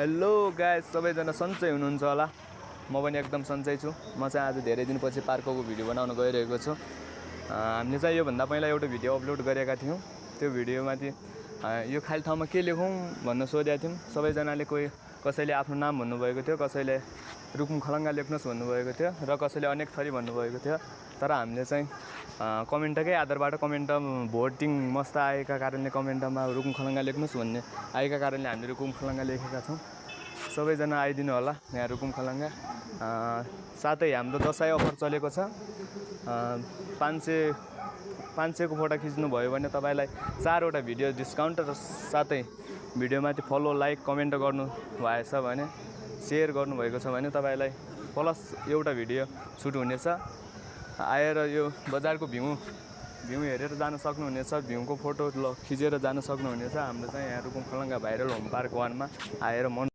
Hello guys, सबैजना सन्चै हुनुहुन्छ होला। म पनि एकदम सन्चै छु। म चाहिँ आज धेरै दिनपछि पार्कको भिडियो बनाउन गइरहेको छु। हामीले चाहिँ योभन्दा पहिला एउटा भिडियो अपलोड गरेका थियौँ। त्यो भिडियोमाथि यो खाली ठाउँमा के लेखौँ भन्न सोधेका थियौँ। सबैजनाले कसैले आफ्नो नाम भन्नुभएको थियो, कसैले रुकुम खलङ्गा लेख्नुहोस् भन्नुभएको थियो र कसैले अनेक थरी भन्नुभएको थियो। तर हामीले चाहिँ कमेन्टकै आधारबाट कमेन्ट भोटिङ मस्त आएका कारणले कमेन्टमा रुकुम खलङ्गा लेख्नुहोस् भन्ने आएका कारणले हामीले रुकुम खलङ्गा लेखेका छौँ। सबैजना आइदिनु होला यहाँ रुकुम खलङ्गा। साथै हाम्रो दसैँ अफर चलेको छ। 500 को फोटो खिच्नु भयो भने तपाईँलाई 4वटा भिडियो डिस्काउन्ट र साथै भिडियोमाथि फलो, लाइक, कमेन्ट गर्नु भएछ भने, सेयर गर्नुभएको छ भने तपाईँलाई प्लस एउटा भिडियो सुट हुनेछ। आएर यो बजारको भ्यू हेरेर जान सक्नुहुनेछ। भ्यूको फोटो खिचेर जान सक्नुहुनेछ। हाम्रो चाहिँ यहाँ Rukum Khalanga viral home park 1 मा आएर